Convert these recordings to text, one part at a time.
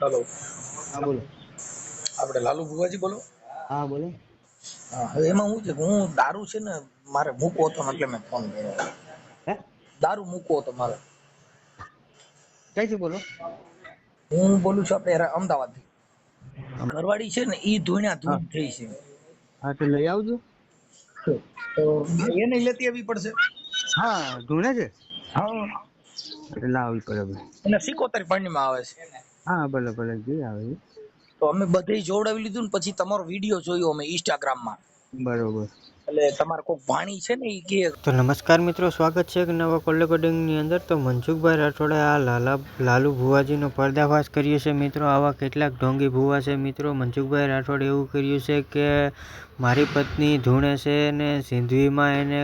Hello, હા બોલો. આપણે લાલુ ભુવાજી બોલો. હા બોલો. હા, હવે એમાં હું છે કે હું દારૂ છે ને મારે મૂકવો હતો ને એટલે મેં ફોન કર્યો. હે દારૂ મૂકવો હતો મારે. ક્યાંથી બોલો? હું બોલું છું આપણે અમદાવાદથી. આમ. ઘરવાળી છે ને ઈ ધૂણ્યા હા ધૂણ થઈ છે. હા તો લઈ આવજો. તો હા એને લેતી આવવી પડશે. હા ધૂણે છે હા, એટલે લાવવી પડે ભાઈ. એને 77 પાણીમાં આવે છે. હા ભલે ભલે જે આવે એ. તો અમે બધે જોવડાવી લીધું ને પછી તમારો વિડીયો જોયો અમે ઇન્સ્ટાગ્રામમાં. બરોબર. એટલે તમારે કોઈક ભાણી છે ને ઈ કે તો નમસ્કાર મિત્રો, સ્વાગત છે એક નવા કોલ રેકોર્ડિંગની અંદર. તો મનસુખભાઈ રાઠોડે આ લાલુ ભુવાજીનો પર્દાફાશ કર્યો છે મિત્રો. આવા કેટલાક ઢોંગી ભુવા છે મિત્રો. મનસુખભાઈ રાઠોડે એવું કર્યું છે કે મારી પત્ની ધૂણે છે ને સિંધવીમાં એને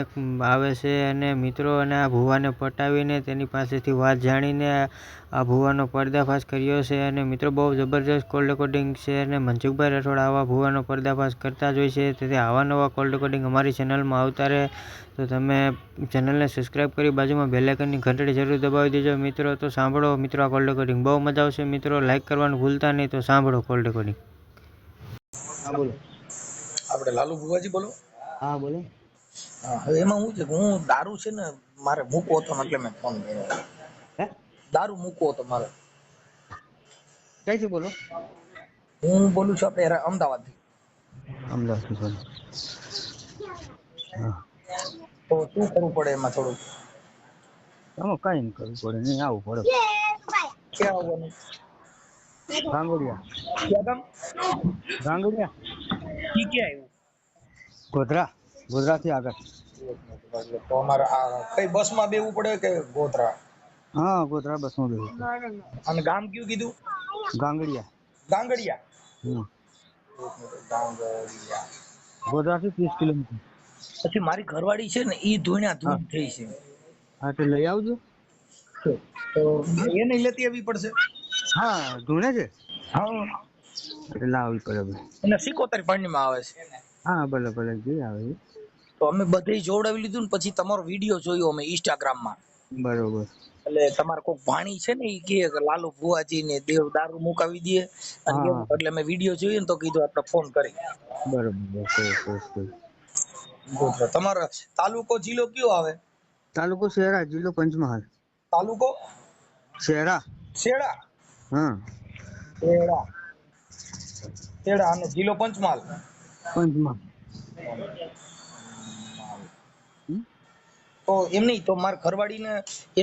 આવે છે અને મિત્રો અને આ ભુવાને પટાવીને તેની પાસેથી વાત જાણીને આ ભુવાનો પર્દાફાશ કર્યો છે. અને મિત્રો બહુ જબરજસ્ત કોલ રેકોર્ડિંગ છે અને મનસુખભાઈ રાઠોડ આવા ભુવાનો પર્દાફાશ કરતા જ હોય છે. તેથી આવા નવા કોલ રેકોર્ડિંગ અમારી ચેનલમાં આવતા રહે તો તમે ચેનલને સબસ્ક્રાઈબ કરી બાજુમાં બેલ આઇકનની ઘંટડી જરૂર દબાવી દેજો મિત્રો. તો સાંભળો મિત્રો આ કોલ રેકોર્ડિંગ, બહુ મજા આવશે મિત્રો. લાઈક કરવાનું ભૂલતા નહીં. તો સાંભળો કોલ રેકોર્ડિંગ. હા બોલો. આપણે લાલુ ભુવાજી બોલો. હા બોલો. હા, હવે એમાં હું છે કે હું દારૂ છે ને મારે મૂકવો હતો ને એટલે મેં ફોન કર્યો. હે દારૂ મૂકવો હતો મારે. ક્યાંથી બોલો? હું બોલું છું આપણે અમદાવાદથી. અમદાવાદથી બોલો. હા તો શું કરવું પડે એમાં થોડું? આમાં કઈ નહીં કરવું પડે, નહીં આવવું પડે. ક્યાં આવવાનું? ગાંગડિયા. ક્યાં ગામ? ગાંગડિયા ઈ ક્યાં આવ્યું? ગોધરા. ગોધરાથી આગળ. તો અમારે આ કઈ બસમાં બેવું પડે કે ગોધરા? હા ગોધરા બસમાં બેસું. અને ગામ કયું કીધું? ગાંગડિયા. ગાંગડિયા. હમ. ગાંગડિયા. ગોધરાથી 30 કિલોમીટર. પછી મારી ઘરવાળી છે ને ઈ ધૂણ્યા હા ધૂણ થઈ છે. હા તો લઈ આવજો. તો એને લેતી આવવી પડશે. હા ધૂણે છે હા, એટલે લાવવી પડે ભાઈ. એને 77 પાણીમાં આવે છે. હા ભલે ભલે જે આવે એ. તો અમે બધે જોવડાવી લીધું ને પછી તમારો વિડીયો જોયો અમે ઇન્સ્ટાગ્રામમાં. બરોબર. એટલે તમારે કોઈક ભાણી છે ને ઈ કે લાલુ ભુવાજી ને દેવ દારૂ મુકાવી દે અને હા એવું. હા એટલે મેં વિડીયો જોયો ને તો કીધું આપણે ફોન કરી. બરોબર. સરસ. તમારો તાલુકો જિલ્લો કયો આવે? તાલુકો શેરા, જિલ્લો પંચમહાલ. તાલુકો શેરા. શેડા. હા શેડા. શેડા અને જિલ્લો પંચમહાલ. પંચમહાલ. હમ? તો એમ નહીં તો મારા ઘરવાળીને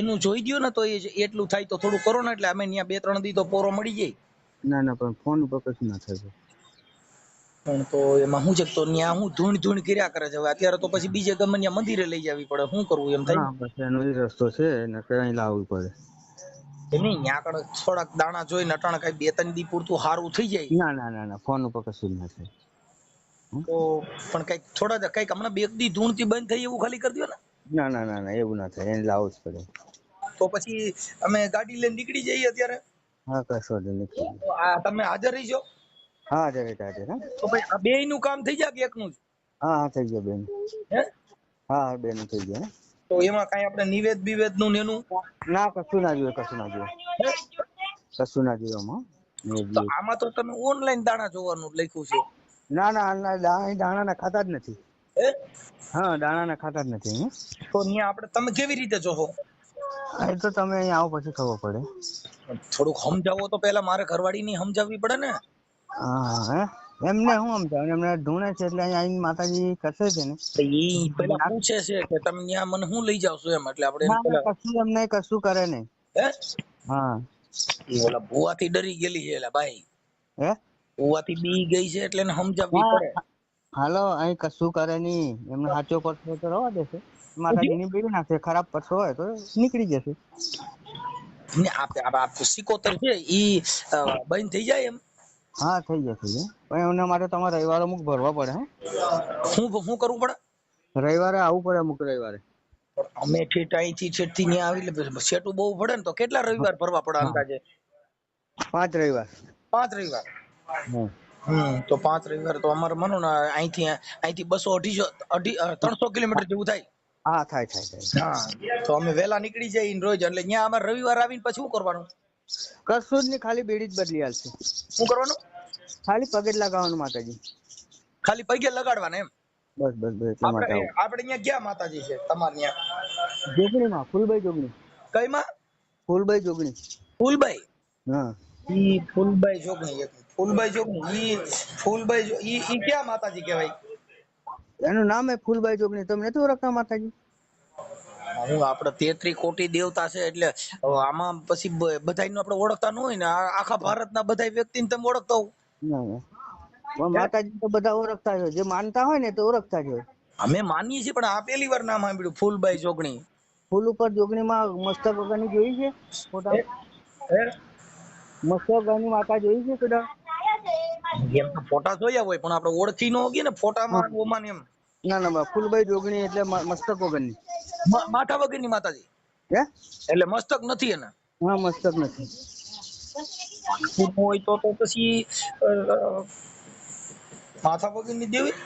એનું જોઈ દ્યો ને તો એટલું થાય તો થોડું કરો ને એટલે અમે ત્યાં 2-3 દી તો પોરો મળી જાય. ના પણ ફોન ઉપર કશું ના થાય. પણ તો એમાં શું છે તો ત્યાં હું ધૂણ કર્યા કરે છે. હવે અત્યારે તો પછી બીજે ગમે ત્યાં મંદિરે લઈ જવી પડે. શું કરવું એમ થાય હા બસ એનો એ રસ્તો છે ને કઈ લાવવું પડે. ને નહીં ત્યાં આગળ થોડાક દાણા જોઈને અટાણે કઈ 2-3 દી પૂરતું સારું થઈ જાય. ના ફોન ઉપર કશું ના થાય. તો પણ કઈક કઈક હમણાં 2 દી ધૂણથી બંધ થઈ એવું ખાલી કરી દો ને. ના એવું ના થાય, એને લાવવું જ પડે. તો પછી અમે ગાડી લઈને નીકળી જઈએ અત્યારે. હા કશો નથી. તો આ તમે હાજર રહીજો. હા હાજર હા. તો ભાઈ આ બેયનું કામ થઈ જાય કે એકનું જ? હા થઈ ગયો બેન. હે? હા બેન થઈ ગયો. તો એમાં કઈ આપણે નિવેદ બિવેદ નું ને એનું? ના કશું ના જોઈએ. કશું ના જોઈએ આમાં. તો આમાં તો તમે ઓનલાઈન દાણા જોવાનું લખ્યું છે. ના દાણા ના ખાતા જ નથી. હે? હા દાણા ના ખાતા જ નથી. તો ત્યાં આપણે તમે કેવી રીતે જોશો? એ તો તમે અહીંયા આવો પછી ખબર પડે. થોડુંક સમજાવો તો પેલા મારે ઘરવાળીની સમજાવવી પડે ને. હા એમને હું સમજાવું, એમને ધૂણે છે એટલે અહીંયા આવીને માતાજી કરશે છે ને. તો ઈ પેલા પૂછે છે કે તમે ત્યાં મને હું લઈ જાવશો એમ. એટલે આપણે એને ના પેલા કશું એમને કશું કરે નહીં. હે? હા ઈ ઓલા ભુવાથી ડરી ગયેલી છે એલા ભાઈ. હે ભુવાથી બી ગઈ છે એટલે એને સમજાવવી હા પડે. હાલો અહીં કશું કરે નહીં. એમને સાચો પરસો તો રવા દેશે. શું થયું? માતાજીની બીડી નાખશે. ખરાબ પરસો હોય તો નીકળી જશે. ને આ 77 છે ઈ બંધ થઈ જાય એમ? હા થઈ જશે. પણ એમના માટે તમારે રવિવારે અમુક ભરવા પડે. હું કરવું પડે? રવિવારે આવવું પડે અમુક રવિવારે. પણ અમે ઠેઠ અહીંથી છેટથી ત્યાં આવી એટલે સેટું બહુ પડે ને. તો કેટલા રવિવાર ભરવા પડે હા અંદાજે? 5 રવિવાર. 5 રવિવાર. હા તો 5 રવિવાર તો અમારે માનો ને અહીંથી 200-250-300 કિલોમીટર જેવું થાય. હા થાય. હા તો અમે વહેલા નીકળી જઈએ રોજ. એટલે ત્યાં અમારે રવિવાર આવીને પછી શું કરવાનું? કશું જ નહીં, ખાલી બેડી જ બદલી હાલશે. શું કરવાનું? ખાલી પગે જ લગાવવાનું માતાજી. ખાલી પગે લગાડવાના એમ? બસ બસ બસ એટલા માટે આપણે આવું. આપણે અહીંયા ક્યાં માતાજી છે તમારે ત્યાં? જોગણીમાં ફૂલબાઈ જોગણી. કઈમાં? ફૂલબાઈ જોગણી. ફૂલબાઈ? હા ઈ ફૂલબાઈ જોગણી, ફૂલબાઈ જોગણી, ઈ ક્યાં માતાજી કહેવાય? એનું નામ હે ફૂલબાઈ જોગણી. તમે નથી ઓળખતા માતાજી? હું આપણે 33 કોટી દેવતા છે એટલે આમાં પછી બધાયનું આપણે ઓળખતા ન હોય ને, આખા ભારતના બધાય વ્યક્તિને તમે ઓળખતા હો? ના ના. પણ માતાજી તો બધા ઓળખતા જ હોય, જે માનતા હોય ને તો ઓળખતા જ હોય. અમે માનીએ છીએ પણ આ પહેલી વાર નામ સાંભળ્યું, ફૂલબાઈ જોગણી. ફૂલ ઉપર જોગણીમાં મસ્તક વગરની જોઈ છે ફોટા? હે? મસ્તક વગરની માતા જોઈ છે કદા? એમ તો ફોટા જોયા હોય પણ આપણે ઓળખી ન હોગી ને ફોટામાં ઓમાં ને એમ. ના ના ફૂલબાઈ જોગણી એટલે મસ્તક વગરની. માથા વગરની માતાજી હે? એટલે મસ્તક નથી એને? હા મસ્તક નથી. હોય તો પછી માથા વગરની દેવી.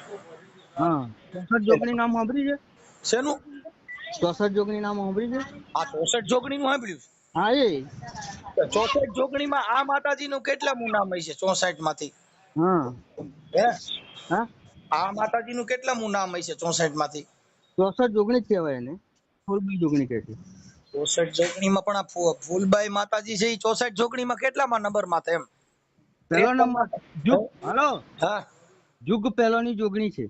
હા 64 જોગણી નામ સાંભળ્યું છે? શેનું? 64 જોગણી નામ સાંભળ્યું છે? આ 64 જોગણી નું સાંભળ્યું? હા એ 64 જોગણી માં આ માતાજી નું કેટલામું નામ હશે 64 માંથી? હા હે? હા આ માતાજી નું કેટલામું નામ હશે 64 માંથી? 64 જોગણી જ કહેવાય એને, ફૂલબાઈ જોગણી કહે છે. 64 જોગણી માં પણ આ ફૂલબાઈ માતાજી છે, એ 64 જોગણી માં કેટલામાં નંબર માં એમ? પહેલો નંબર જુગ. હાલો, હા જુગ પહેલોની જોગણી છે.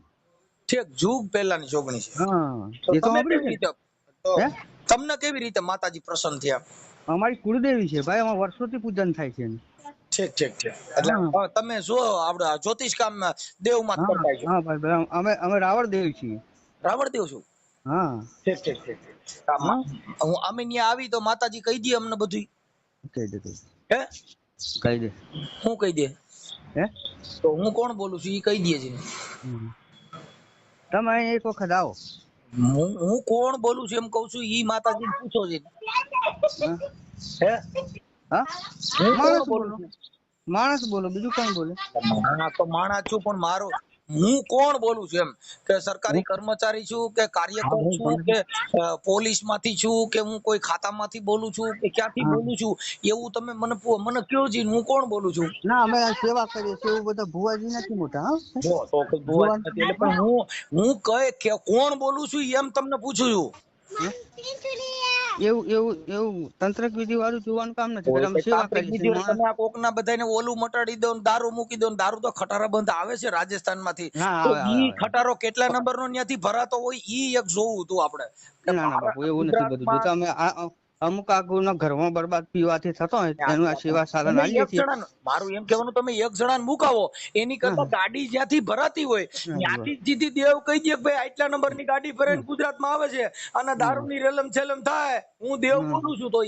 ઠીક, જુગ પહેલાની જોગણી છે. હા તો એ તો તમે સાંભળ્યું કેવી છે. રીતે, તો હે? તમને કેવી રીતે માતાજી પ્રસન્ન થયા? અમારી કુળદેવી છે ભાઈ, અમાર વર્ષોથી પૂજન થાય છે એનું. ઠીક ઠીક ઠીક. એટલે હા તમે જો આપણે જ્યોતિષ કામ દેવમાં હા કરતા છો? હા ભાઈ અમે રાવણ દેવ છીએ. રાવણ દેવ છું? હા ઠીક ઠીક ઠીક. હા હું અમે ત્યાં આવી તો માતાજી કહી દે અમને બધું? કહી દે હે? કહી દે. હું કહી દે? હે? તો હું કોણ બોલું છું એ કહી દે છે. તમે અહીં એક વખત આવો. હું કોણ બોલું છું એમ કઉ છું, ઈ માતાજી પૂછો છે. હે? હા હું કોણ માણસ બોલું બોલો, છું? માણસ બોલો, બીજું કોણ બોલે? માણા તો માણા છું પણ મારો હું કોણ બોલું છું એમ, કે સરકારી કર્મચારી છું કે કાર્યકર છું કે પોલીસ માંથી છું કે હું કોઈ ખાતામાંથી બોલું છું કે ક્યાંથી બોલું છું, એવું તમે મને કયો છે હું કોણ બોલું છું? ના અમે આ સેવા કરીએ છીએ, એવું બધા ભુવાજી નથી મોટા. હા જો તો કોઈ ભુવાજી નથી એટલે, પણ હું કે કોણ બોલું છું એમ તમને પૂછું છું. એવું એવું એવું તંત્રક વિધિ વાળું જોવાનું કામ નથી, કોઈ અમે કઈ સેવા તાંત્રિક કરીએ વિધિ છીએ. હોય માણસ તમે આ કોકના બધાને ઓલું મટાડી દો ને દારૂ મૂકી દો ને, દારૂ તો ખટારા બંધ આવે છે રાજસ્થાન માંથી, ના તો આવે આવે ઈ આવે. ખટારો કેટલા નંબર નો ત્યાંથી ભરાતો હોય ઈ એક જોવું હતું આપણે. કે ના ના બાપુ એવું નથી બધું ગુજરાતમાં જોતા. અમે અમુક આગુના ઘરમાં બરબાદ પીવાથી થતો હોય એનું આ સેવા સાધન તમે આલીએ એક છીએ. જણા, મારું એમ કહેવાનું, તમે એક જણા મુકાવો એની કરતા ગાડી જ્યાંથી ભરાતી હોય ત્યાંથી સીધી દેવ કહી દે કે ભાઈ આટલા નંબર ની ગાડી ભરાઈને ગુજરાતમાં આવે છે અને દારૂ ની રેલમ છેલમ થાય, હું દેવ બોલું છું, તો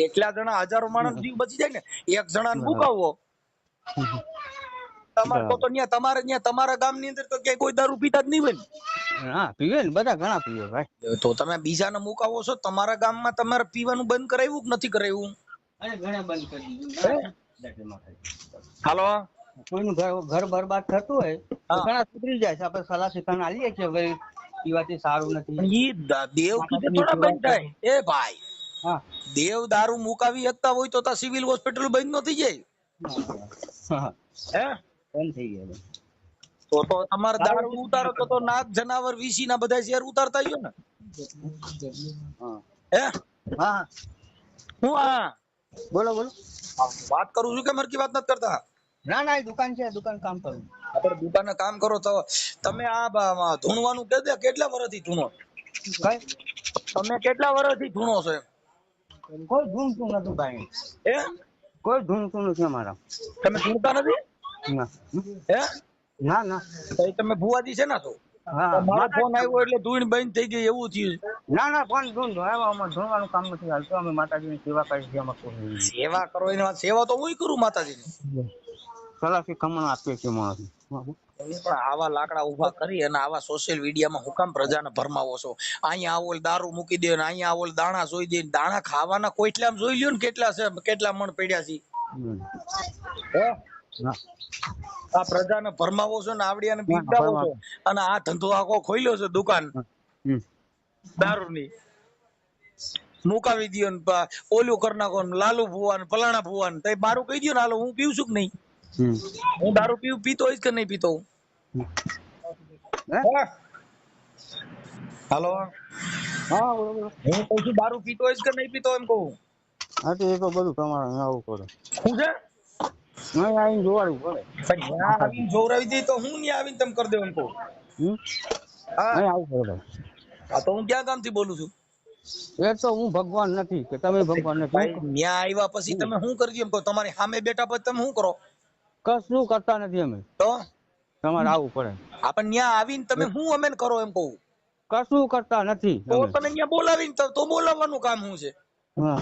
એટલા જણા હજારો માણસ જીવ બચી જાય ને. એક જણા મુકાવો. તમારે તો ત્યાં તમારા ગામની અંદર તો ક્યાંય કોઈ દારૂ પીતા જ નહીં હોય ને? હા પીવે ને, બધા ઘણા પીવે ભાઈ. તો તમે બીજાને મુકાવો છો, તમારા ગામમાં તમારે પીવાનું બંધ કરાવ્યું કે નથી કરાવ્યું? ઘણા બંધ કરી દીધું. હાલો, કોઈનું ઘર બરબાદ થતું હોય તો ઘણા સુધરી જાય છે. આપણે સલાહ શિખામણ આલીએ છીએ ભાઈ પીવાથી સારું નથી. ઈ દેવ કીધે થોડા બંધ થાય એ ભાઈ? હા દેવ દારૂ મુકાવી શકતા હોય તો સિવિલ હોસ્પિટલ બંધ ન થઈ જાય? હે? બંધ થઈ ગયા. તો તમારે દારૂ ઉતારો તો નાગ જનાવર વીસી ના બધા શેર ઉતારતા ગયો ને? હે? હા હું બોલો બોલો. વાત કરું છું કે મરકી વાત નથી કરતા? ના ના એ દુકાન છે, દુકાન કામ કરું. આપણે દુકાને કામ કરો તો તમે આ ધૂણવાનું કેટલા વર્ષથી ધૂણો? કઈ તમે કેટલા વર્ષથી ધૂણો છો એમ? કોઈ ધૂણતું નથી ભાઈ. હે? કોઈ ધૂણતું નથી અમારા. તમે ધૂણતા નથી? ના હે? ના ના. તો તમે ભુવાજી છે ને? તો હા મારો ફોન આવ્યો એટલે ધૂણ બંધ થઈ ગઈ એવું થયું? ના ના કોણ ધૂણતું? અમારે ધૂણવાનું કામ નથી હાલતું. અમે માતાજીની સેવા કરીએ છીએ. અમે સેવા કરો એની વાત, સેવા તો હું કરું માતાજીની. સલાહ શિખામણ આપીએ છીએ માણસ. પણ આવા લાકડા ઉભા કરી અને આવા સોશિયલ મીડિયામાં હું કામ પ્રજાને ભરમાવો છો? અહીંયા આવો દારૂ મૂકી દે ને અહીંયા આવો દાણા જોઈ દે. દાણા ખાવાના કોઈટલામ જોઈ લ્યો ને કેટલા છે, કેટલા મણ પડ્યા છે. હે? આ પ્રજાને ભરમાવો છો ને આવડિયાને બીવડાવો છો અને આ ધંધો આખો ખોલ્યો છે દુકાન દારૂની. મુકાવી દયો ને ઓલું કરી નાખો ને લાલુ ભુવા ને ફલાણા ભુવા ને તઈ મારું કહી દયો ને હાલો હું પીવું છું કે નહીં? હું દારૂ પીતો હોઈશ કે નહીં પીતો હું? હે? હાલો હા બરોબર. હું કહું છું દારૂ પીતો હોઈશ કે નહીં પીતો એમ કહું. હા તો એ તો બધું તમારે આવું પડે. શું છે? નહીં આવીને જોવાડવું પડે. પણ ન્યા આવીને જોવરાવી દે તો હું ન્યા આવીને તમે કરી દો એમ કહું. હા નહીં આવું પડે. હા તો હું ક્યાં ગામથી બોલું છું? એ તો હું ભગવાન નથી કે તમે ભગવાન ભાઈ નથી. ન્યા આવ્યા પછી તમે શું કરી દો એમ કહો? તમારી સામે બેઠા પછી તમે શું કરો? કશું કરતા નથી અમે. તો તમારે આવવું પડે. આપણ ન્યા આવીને તમે શું અમે કરો એમ કહું? કશું કરતા નથી. તો તમે ન્યા બોલાવીને તો બોલાવવાનું કામ શું છે? હા.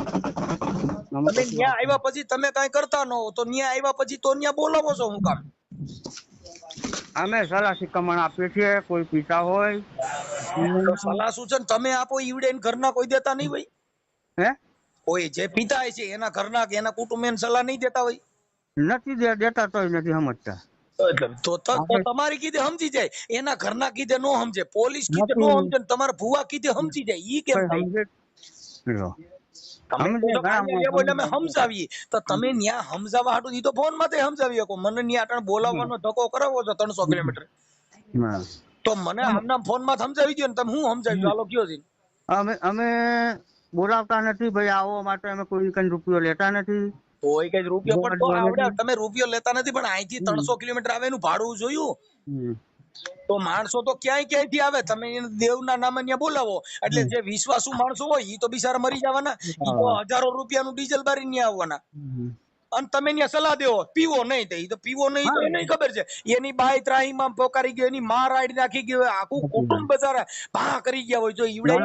તમે ન્યા આવ્યા પછી તમે કઈ કરતા ન હો તો ન્યા આવ્યા પછી તો ન્યા બોલાવો છો શું કામ? અમે સલાહ શિખામણ આપીએ છીએ કોઈ પીતા હોય. તો સલાહ સૂચન તમે આપો ઈવડે ઘરના કોઈ દેતા નહીં ભાઈ? હે કોઈ જે પિતા છે એના ઘરના કે એના કુટુંબ એને સલાહ નહીં દેતા હોય? નથી દેતા તોય નથી સમજતા. તો તમારી કીધે સમજી જાય, એના ઘરના કીધે નો સમજે, પોલીસ કીધે નો સમજે, ને તમારા ભુવા કીધે સમજી જાય, ઈ કેમ થાય? તમે અમે સમજાવીએ તો તમે ન્યા સમજાવવા હાટુ ઈ તો ફોન માં સમજાવી શકો. મને ન્યા અટણ બોલાવવાનો ધક્કો કરાવો છો 300 કિલોમીટર, તો મને આમના ફોન માં સમજાવી દો ને તમે હું સમજાવી દો. હાલો કયો છે? અમે બોલાવતા નથી ભાઈ, આવો માટે અમે કોઈ કઈ રૂપિયો લેતા નથી. તો એ કઈ રૂપિયો પણ તો આવડે, તમે રૂપિયો લેતા નથી પણ અહીંથી 300 કિલોમીટર આવે એનું ભાડું જોયું. તો માણસો તો ક્યાંયથી આવે, તમે દેવના નામે ત્યાં બોલાવો એટલે જે વિશ્વાસુ માણસો હોય ઈ તો બિચારા મરી જવાના, ઈ તો હજારો રૂપિયાનું ડીઝલ બારી ત્યાં આવવાના. અને તમે ત્યાં સલાહ દેવો પીવો નહીં, તો ઈ તો પીવો નહીં તો એને ખબર છે એની બાઈ ત્રાહીમાં પોકારી ગયો, એની માં રાડી નાખી ગયો, આખું કુટુંબ બચારા ભા કરી ગયા હોય. જો ઈવડે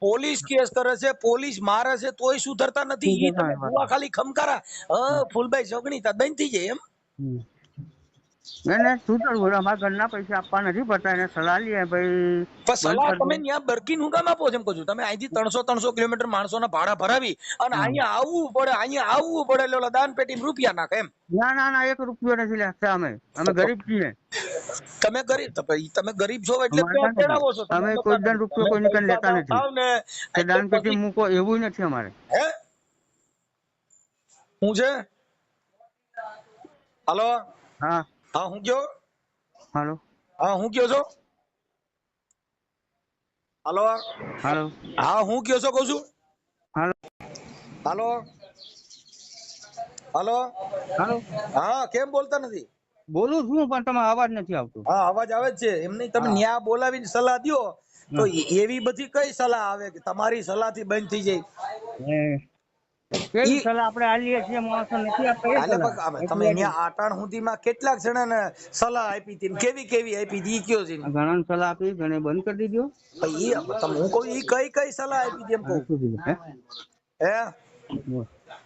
પોલીસ કેસ કરે છે, પોલીસ મારે છે તોય સુધરતા નથી. ઈ તમે ભુવા ખાલી ખમકારા ફૂલભાઈ સગણી તા બંધ થઈ જાય એમ. એને સુધરવું, અમારા ઘરના પૈસા આપવા નથી પડતા, એને સલાહ લઈએ ભાઈ. પણ સલાહ તમે ત્યાં બરકીન હું કામ આપો છો એમ કહું છું? તમે અહીંથી 300 કિલોમીટર માણસોના ભાડા ભરાવી અને અહીંયા આવવું પડે એટલે ઓલા દાન પેટી રૂપિયા નાખે એમ. ના 1 રૂપિયો નથી લેતા અમે ગરીબ છીએ. તમે ગરીબ છો એટલે તેડાવો છો. અમે કોઈ દાન રૂપિયો કોઈ નીકળ લેતા નથી. દાન પેટી મૂકો એવું નથી અમારે. હે હું છે? હાલો હા હું કયો? હાલો હું કયો છો? હાલો હું કયો છો કહું છું? હાલો હા કેમ બોલતા નથી? બોલું છું પણ તમારો અવાજ નથી આવતો. હા અવાજ આવે જ છે. એમ નહીં, તમે ન્યા બોલાવીને સલાહ દ્યો તો એવી બધી કઈ સલાહ આવે કે તમારી સલાહ થી બંધ થઈ જાય? કેવી સલાહ આપણે આલીએ છીએ માણસો નથી આપતા. તમે ન્યા આટાણ સુધીમાં કેટલાક જણાને સલાહ આપી હતી, કેવી આપી હતી ઈ કયો છે? ઘણા સલાહ આપી, ઘણે બંધ કરી દીધો. હું કહું ઈ કઈ સલાહ આપી હતી એમ કહું? હે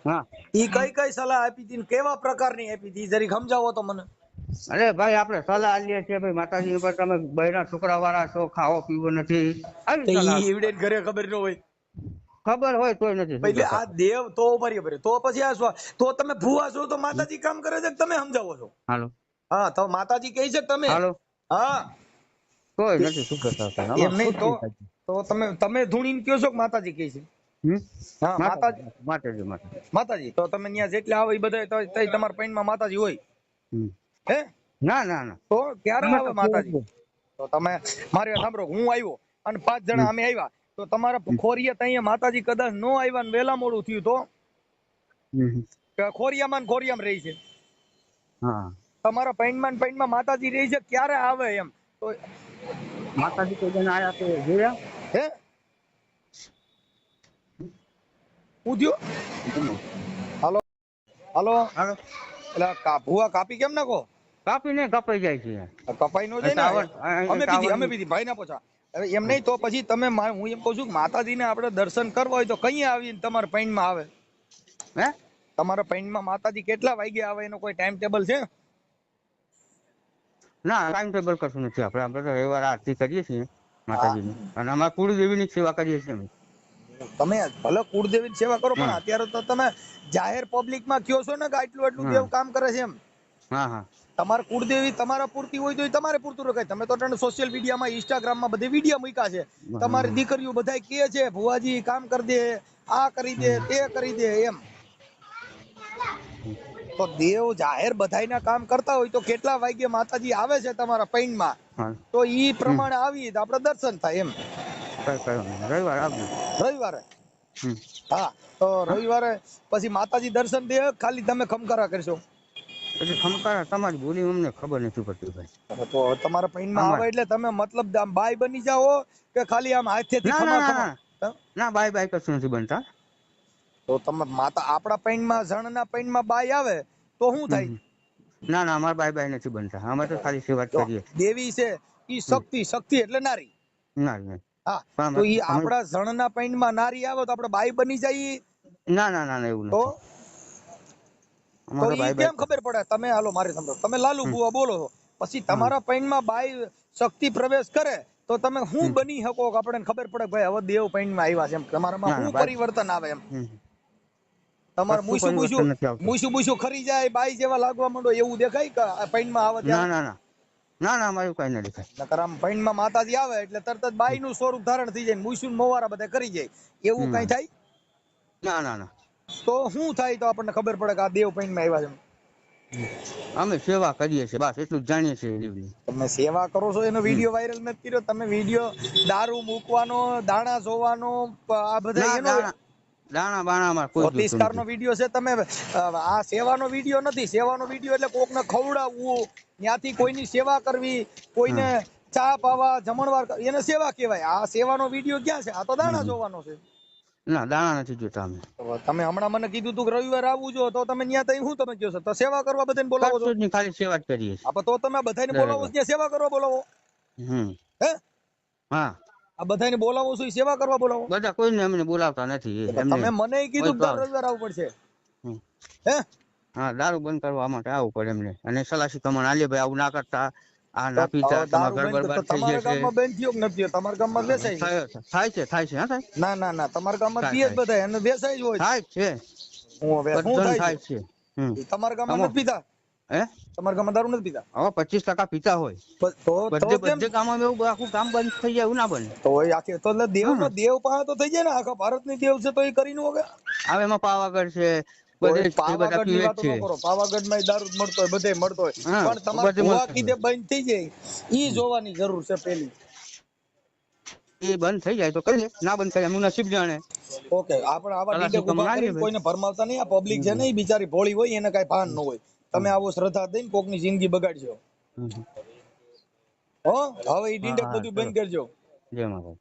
હા ઈ કઈ સલાહ આપી હતી, કેવા પ્રકારની આપી હતી જરીક સમજાવો તો મને. અરે ભાઈ આપણે સલાહ આલીએ છીએ ભાઈ, માતાજી પર તમે બૈરા છોકરા વાળા છો, ખાવો પીવો નથી, આવી સલાહ. ઈવડે ઘરે ખબર ન હોય, ખબર હોય તોય નથી. એટલે આ દેવ તો બરાબર, તો પછી આ તો તમે ભૂવા છો તો માતાજી કામ કરે છે તમે સમજાવો છો? હાલો હા તો માતાજી કહે છે તમે? હાલો હા કોઈ નથી સુધરતા. એમ નહીં તો તમે ધૂણીને કયો છો કે માતાજી કહે છે? હા માતાજી તો તમે ત્યાં જેટલા આવે એ બધા તમારા પૈણમાં માતાજી હોય? હે ના તો ક્યારે આવે માતાજી? તો તમે મારી વાત સાંભળો, હું આવ્યો અને 5 જણા અમે આવ્યા તો તમારા ખોરિયા ત્યાં માતાજી કદાચ નો આવ્યા ને વેલા મોડું થયું તો ખોરિયામાં રહી છે. તમારા પૈણમાં માતાજી રહી છે, ક્યારે આવે એમ? તો માતાજી કોઈ જણ આયા તો જોયા? હે ઉધ્યો? હાલો એટલે ભૂવા કાપી કેમ નાખો? કાપીને કપાઈ જાય છે. કપાઈ નો જાય ને, અમે બીજી ભાઈ ના પૂછા. હવે એમ નહીં તો પછી તમે, હું એમ કઉ છું કે માતાજીને આપણે દર્શન કરવા હોય તો કઈ આવીને તમારા પૈણમાં આવે? હે તમારા પૈણમાં માતાજી કેટલા વાગે આવે એનો કોઈ ટાઈમ ટેબલ છે? ના ટાઈમ ટેબલ કશું નથી. આપણે તો રવિવારે આરતી કરીએ છીએ માતાજીની, અને અમારા કુળદેવીની સેવા કરીએ છીએ અમે. તમે ભલે કુળદેવીની સેવા કરો પણ અત્યારે તો તમે જાહેર પબ્લિક માં કયો છો ને કે આટલું દેવ કામ કરે છે એમ. હા તમારે કુળદેવી તમારા પૂરતી હોય તો ઈ તમારે પૂરતું રખાય. તમે તો સોશિયલ મીડિયામાં ઇન્સ્ટાગ્રામમાં બધે વિડીયો મૂક્યા છે. તમારી દીકરીઓ બધાય કહે છે ભુવાજી કામ કરી દે, આ કરી દે, તે કરી દે એમ. તો દેવ જાહેર બધાયના કામ કરતા હોય તો કેટલા વાગ્યે માતાજી આવે છે તમારા પૈણમાં, તો ઈ પ્રમાણે આવી તો આપણે દર્શન થાય એમ. રવિવાર આવજો. રવિવારે હા, તો રવિવારે પછી માતાજી દર્શન દે, ખાલી તમે ખમકારા કરશો? પછી ખમકારા તમારી બોલી અમને ખબર નથી પડતી ભાઈ. તો તમારા પૈણમાં આવે એટલે તમે મતલબ આમ બાય બની જાઓ કે ખાલી આમ હાથેથી ના બાય બાય કશું નથી બનતા. તો તમે માતા આપણા પૈણમાં જણના પૈણમાં બાય આવે તો શું થાય? ના ના અમારે બાય બાય નથી બનતા. અમે તો ખાલી સેવા જ કરીએ. દેવી છે ઈ શક્તિ, શક્તિ એટલે નારી. ના હા, તો ઈ આપણા જણના પૈણમાં નારી આવે તો આપણે બાય બની જઈએ? ના ના ના એવું તો નથી. ઈ કેમ ખબર પડે? તમે હાલો મારી સમજો, તમે લાલુ બુવા બોલો છો, પછી તમારા પૈણમાં બાય શક્તિ પ્રવેશ કરે તો તમે શું બની શકો કે આપણને ખબર પડે ભાઈ હવે દેવ પૈણમાં આવ્યા છે એમ? તમારામાં શું પરિવર્તન આવે એમ? તમારે મૂસું ખરી જાય, બાઈ જેવા લાગવા માંડો એવું દેખાય કે પૈણમાં આવે ત્યારે? ના ના ના ના અમારું કઈ ન દેખાય. નકર આમ પૈણમાં માતાજી આવે એટલે તરત જ બાઈ નું સ્વરૂપ ધારણ થઈ જાય, મૂસું મોવારા બધા કરી જાય, એવું કઈ થાય? ના ના ના. તો શું થાય તો આપણને ખબર પડે કે આ દેવ પૈણમાં આવ્યા છે? અમે સેવા કરીએ છીએ, બસ એટલું જ જાણીએ છીએ. તમે સેવા કરો છો એનો વિડીયો વાયરલ નથી કર્યો? તમે વિડીયો દારૂ મૂકવાનો, દાણા જોવાનો, આ બધા એનો દાણા બાણા માં કોઈ નો વિડીયો છે. તમે આ સેવાનો વિડીયો નથી. સેવાનો વિડીયો એટલે કોકને ખવડાવવું, ત્યાંથી કોઈની સેવા કરવી, કોઈને ચા પાવા, જમણવાર, એને સેવા કહેવાય. આ સેવાનો વિડીયો ક્યાં છે? આ તો દાણા જોવાનો છે. ના દાણા નથી જોતા અમે. તમે હમણાં મને કીધું તું કે રવિવારે આવવું જો, તો તમે ત્યાં તઈ શું તમે કહો છો? તો સેવા કરવા બધાને બોલાવો છો? ખાલી સેવા જ કરીએ છીએ. તો તમે બધાને બોલાવો ત્યાં સેવા કરવા બોલાવો? હે? હા, આ બધાને બોલાવો છો એ સેવા કરવા બોલાવો? બધા કોઈને અમને બોલાવતા નથી. તમે મને કીધું કે રવિવાર આવવું પડશે. હે? હા, દારૂ બંધ કરવા માટે આવવું પડે એમને. અને સલાસી કમણ આલે ભાઈ આવું ના કરતા, આ ના પીતા, તમારા ઘર બરબાદ થઈ જશે. તમારા ગામમાં બંધ થયો કે નથી? તમારા ગામમાં વેચાય છે? થાય છે હા સાહેબ. ના ના ના, તમારા ગામમાં પીએ જ બધા, એને વેચાય જ હોય. થાય છે. શું થાય છે? તમારા ગામમાં નથી પીતા? હે? તમારા ગામમાં દારૂ નથી પીતા? હવે 25% પીતા હોય. બધે ગામમાં એવું આખું ગામ બંધ થઈ જાય એવું ના બને. તો આખી તો દેવ નો દેવ પાસે તો થઈ જાય ને, આખા ભારતની દેવ છે તો એ કરી નો હવે. હવે એમાં પાવાગઢ છે, પાવાગઢ ની વાતો ન કરો. પાવાગઢ માં દારૂ મળતો હોય, બધે મળતો હોય, પણ તમારે ભુવા કીધે બંધ થઈ જાય ઈ જોવાની જરૂર છે પેલી. એ બંધ થઈ જાય તો કરી, ના બંધ થાય એમનું નસીબ જાણે. ઓકે, આપણે આવા ડીડે ઉભા કરીને કોઈને ભરમાવતા નહીં. આ પબ્લિક છે ને, એ બિચારી ભોળી હોય, એને કઈ ભાન ન હોય. તમે આવો શ્રદ્ધા દઈને કોકની જિંદગી બગાડશો. હો, હવે એ ડીંડક બધું બંધ કરજો. જય માતા.